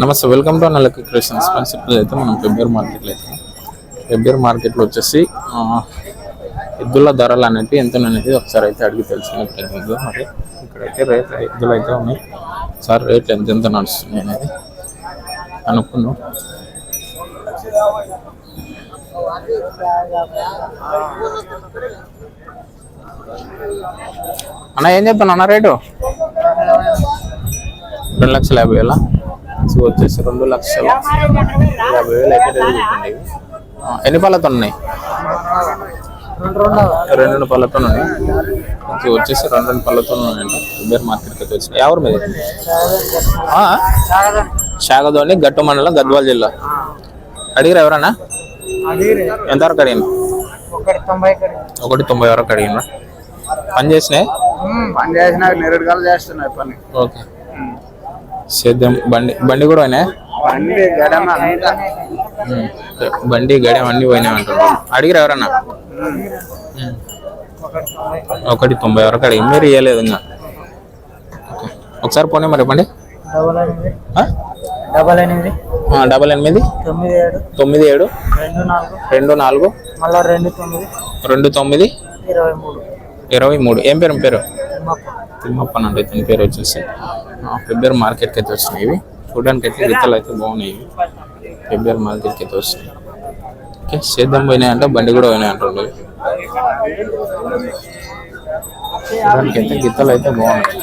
నమస్తే, welcome to నల్లకి creations. Concept అయితే మనం ఫెబ్రవరి మార్కెట్లో వచ్చేసి ఎద్దుల ధరలు అనేవి ఎంత అనేది ఒకసారి అయితే అడిగి తెలుసుకునే ప్రయత్నం. మరి ఇక్కడైతే రేట్లు ఎద్దులు అయితే ఉన్నాయి. సార్ రేట్లు ఎంత నడుస్తున్నాయి అనేది అనుకున్నాం. అన్న ఏం చెప్తాను అన్న రేటు? 2,50,000 వచ్చేసి 2,50,000 అయితే రేటు చెప్పండి. ఎన్ని పళ్ళతో ఉన్నాయి? 2 పళ్ళతో ఉన్నాయి. వచ్చేసి 2 పళ్ళతో ఉన్నాయంట. ఫెబ్రవరి మార్కెట్కి అయితే వచ్చినాయి. ఎవరి మీద? శాగదోని, గట్టు మండలం, గద్వాల జిల్లా. అడిగిరా ఎవరన్నా? ఎంతవరకు అడిగిన? 190 వరకు అడిగిన. పని చేసినాయి? ఓకే, సేద్యం బండి కూడా పోయినాయి. బండి గడియం అన్ని పోయినాయి అంటున్నారు. అడిగిరా ఎవరన్నా? 190 వరకు అడిగి మీరు ఇవ్వలేదు ఇంకా. ఒకసారి పోనీ మరి ఇవ్వండి. 88 97 24 29 23. ఏం పేరు? తిమ్మప్పన్ అంటే ఇతని పేరు వచ్చేసి. ఫెబ్రవరి మార్కెట్కి అయితే వచ్చినాయి. ఇవి చూడడానికి అయితే గిత్తలు అయితే బాగున్నాయి. ఫెబ్రవరి మార్కెట్కి అయితే వచ్చినాయి. ఓకే, సేద్యం పోయినాయి అంటే బండి కూడా పోయినాయి అంటుండే. చూడడానికి అయితే గిత్తలు అయితే బాగున్నాయి.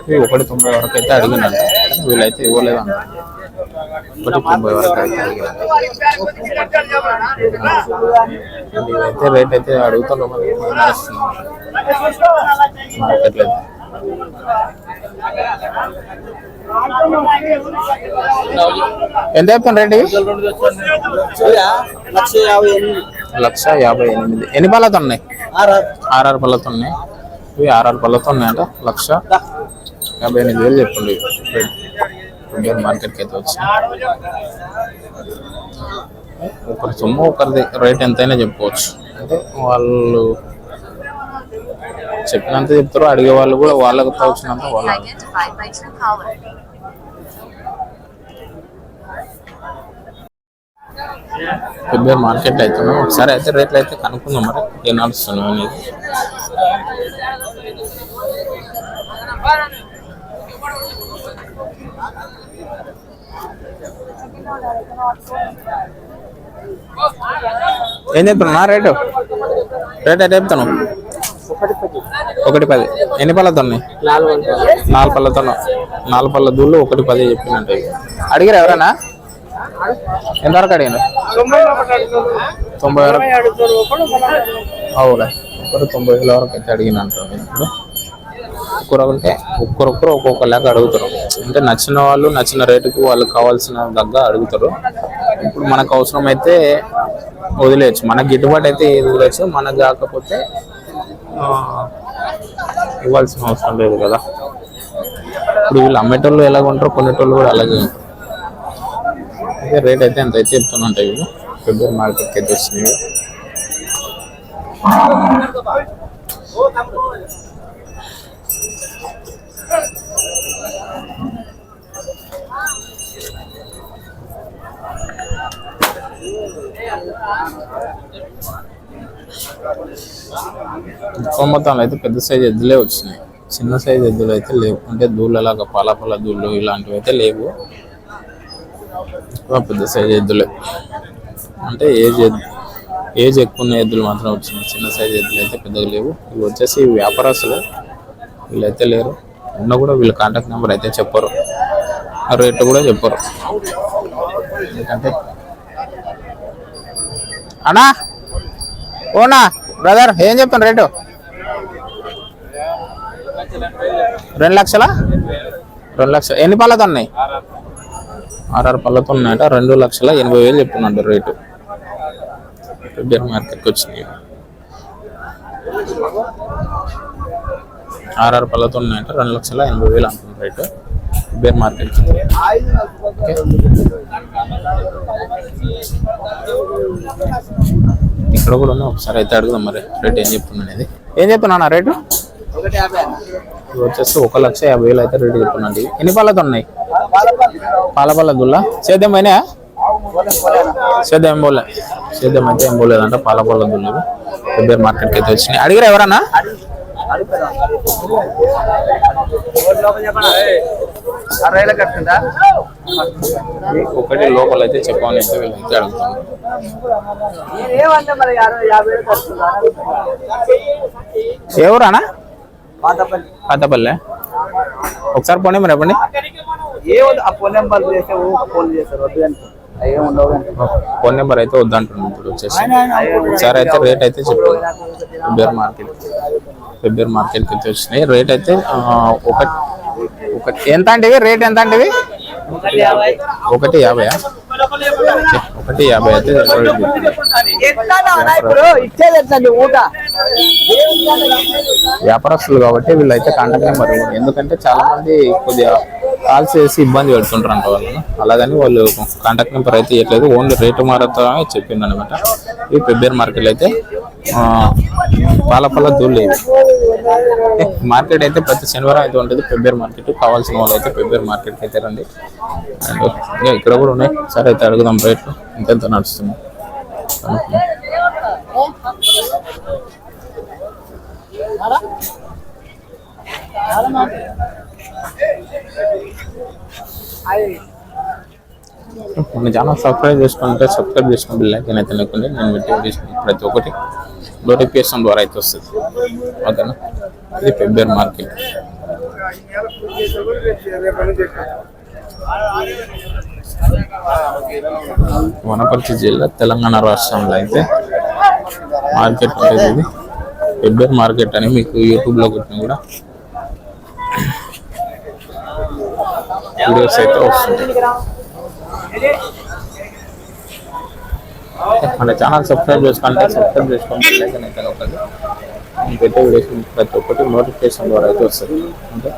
190 వరకు అయితే అడిగినంట. వీళ్ళైతే ఇవ్వలేదు అంట. 190 వరకు అయితే అడిగినంట. ఇవైతే రేట్ అయితే అడుగుతున్నాం మార్కెట్లో. ఎంత చెప్తాను రేట్? 1,58,000. ఎన్ని పళ్ళతో ఉన్నాయి? 6 పళ్ళతో ఉన్నాయి. ఇవి 6 పళ్ళతో ఉన్నాయంట. 1,58,000 చెప్పండి రేట్. మార్కెట్కి అయితే వచ్చి ఒకరి సొమ్ము ఒకరిది రేట్ ఎంతైనా చెప్పుకోవచ్చు. అంటే వాళ్ళు చెప్పినంత చెప్తారు. అడిగే వాళ్ళు కూడా వాళ్ళకు తోచినంత వాళ్ళు. ఫెబ్రవరి మార్కెట్ అవుతున్నాం. ఒకసారి అయితే రేట్లు అయితే కనుక్కుందాం మరి ఏం నడుస్తున్నాం అనేది. ఏం చెప్తున్నా రేటు? రేట్ అయితే చెప్తాను. 1,10. ఎన్ని పళ్ళతో ఉన్నాయి? 4 పళ్ళతో. 4 పళ్ళ దూళ్ళు 1,10 చెప్పినట్టు. అడిగారు ఎవరైనా? ఎంతవరకు అడిగారు? 90 వరకు. అవునా, 90,000 వరకు అయితే అడిగిన అంటారు. ఇప్పుడు ఒక్కొక్కరు ఒక్కొక్క లేక అడుగుతారు. అంటే నచ్చిన వాళ్ళు నచ్చిన రేటుకు వాళ్ళకి కావాల్సిన దగ్గర అడుగుతారు. ఇప్పుడు మనకు అవసరం అయితే వదిలేయచ్చు, మనకు గిట్టుబాటు అయితే వదిలేయచ్చు. మనకు కాకపోతే ఇవ్వాల్సిన అవసరం లేదు కదా. ఇప్పుడు వీళ్ళు అమ్మేటోళ్ళు ఎలాగ ఉంటారో కొనేటోళ్ళు కూడా అలాగే ఉంటారు. అయితే రేట్ అయితే ఎంత అయితే చెప్తున్నట్టాయి. వీళ్ళు ఫెబ్రవరి మార్కెట్కి అయితే వచ్చినాయి. మొత్తంలో అయితే పెద్ద సైజు ఎద్దులే వచ్చినాయి. చిన్న సైజు ఎద్దులు అయితే లేవు. అంటే దూళ్ళలాగా పాలపల దూళ్ళు ఇలాంటివి అయితే లేవు. పెద్ద సైజు ఎద్దులే అంటే ఏజ్ ఎక్కువ ఉన్న ఎద్దులు మాత్రం వచ్చినాయి. చిన్న సైజు ఎద్దులు అయితే పెద్దగా లేవు. ఇవి వచ్చేసి వ్యాపారస్తులు, వీళ్ళైతే లేరు. ఉన్న కూడా వీళ్ళ కాంటాక్ట్ నెంబర్ అయితే చెప్పరు, రేటు కూడా చెప్పరు. ఎందుకంటే అన్నా ఓనా బ్రదర్ ఏం చెప్తాను రేటు? 2,00,000. 2,00,000. ఎన్ని పళ్ళతో ఉన్నాయి? 6 పళ్ళతో ఉన్నాయట. 2,80,000 చెప్తున్నాడు రేటు. ఫెబ్రవరి మార్కెట్కి వచ్చినాయి. 6 పళ్ళతో ఉన్నాయట. 2,80,000 అంటున్నారు రేటు ఫెబ్రవరి మార్కెట్కి. ఇక్కడ కూడా ఉన్నాయి. ఒకసారి అయితే అడుగుదాం మరి రేట్ ఏం చెప్తుంది అనేది. ఏం చెప్తున్నా రేటు? ఇవి వచ్చేసి 1,50,000 అయితే రేటు చెప్తున్నాండి. ఎన్ని పళ్ళతో ఉన్నాయి? పాల దుల్లా సేద్యం అయినా సేద్యం ఏం పోలే, సేద్యం అయితే ఏం పోలేదంట. పాల దుల్లు పెబ్బేరు మార్కెట్కి అయితే వచ్చినాయి. అడిగిరా ఎవరన్నా? ఒకటి లోపల అయితే చెప్పమని అయితే వీళ్ళైతే అడుగుతాను. ఎవరన్నా? పాతపల్లె. ఒకసారి పోనీ మరి చెప్పండి. ఫోన్ నెంబర్ అయితే వద్దంటున్నాను ఇప్పుడు వచ్చేసి. ఒకసారి అయితే రేట్ అయితే చెప్పండి. పెబ్బేరు మార్కెట్కి అయితే వచ్చినాయి. రేట్ అయితే ఒకటి ఎంత అంటే రేట్ ఎంత అంటే 1,50,000 1,50,000 అయితే వ్యాపారస్తులు కాబట్టి వీళ్ళైతే కాంటాక్ట్ నెంబర్. ఎందుకంటే చాలా మంది కొద్దిగా కాల్స్ చేసి ఇబ్బంది పెడుతుంటారు అంట వాళ్ళని. అలాగని వాళ్ళు కాంటాక్ట్ నెంబర్ అయితే ఇవ్వట్లేదు. ఓన్లీ రేటు మారుతామని చెప్పింది అనమాట. ఈ పెబ్బేరు మార్కెట్లో అయితే పాల దూళ్ళు ఇవి. మార్కెట్ అయితే ప్రతి శనివారం అయితే ఉంటుంది పెబ్బేరు మార్కెట్. కావాల్సిన వాళ్ళు అయితే పెబ్బేరు మార్కెట్కి అయితే రండి. అండ్ ఇంకా ఇక్కడ కూడా ఉన్నాయి. సరే అయితే అడుగుదాం రేట్లు ఇంకెంత నడుస్తుంది. మన ఛానల్ సబ్స్క్రైబ్ చేసుకుంటే సబ్స్క్రైబ్ చేసుకుని బిల్ ఐకాన్ అయితే నొక్కండి. నేను వీడియో ప్రతి ఒక్కటి నోటిఫికేషన్ ద్వారా అయితే వస్తుంది. ఓకేనా? ఇది పెబ్బేరు మార్కెట్. వనపర్తి జిల్లా తెలంగాణ రాష్ట్రంలో అయితే మార్కెట్ ఉంటుంది. ఇది పెబ్బేరు మార్కెట్ అని మీకు యూట్యూబ్లో కొట్టిన కూడా వీడియోస్ అయితే వస్తుంది. మన ఛానల్ సబ్స్క్రైబ్ చేసుకోండి. సబ్స్క్రైబ్ చేసుకోండి అయితే ఒకటి ఇంకైతే వీడియోస్ ప్రతి ఒక్కటి నోటిఫికేషన్ ద్వారా అయితే వస్తుంది. అంటే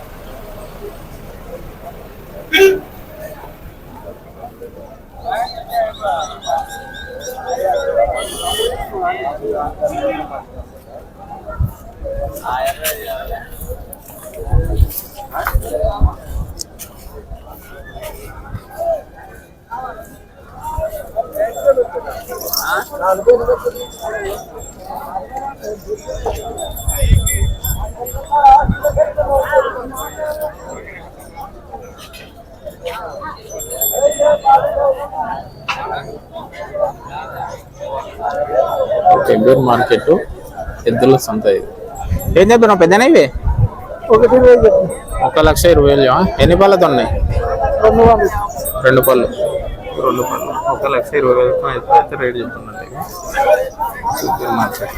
పెబ్బేరు మార్కెట్ ఎద్దుల సంత. ఇది ఏం చెప్పినావు పెద్దనా? ఇవి 1,20,000. ఎన్ని పళ్ళతో ఉన్నాయి? 2 పళ్ళు. 1,20,000 అయితే రేట్ చెప్తున్నాండి. పెబ్బేరు మార్కెట్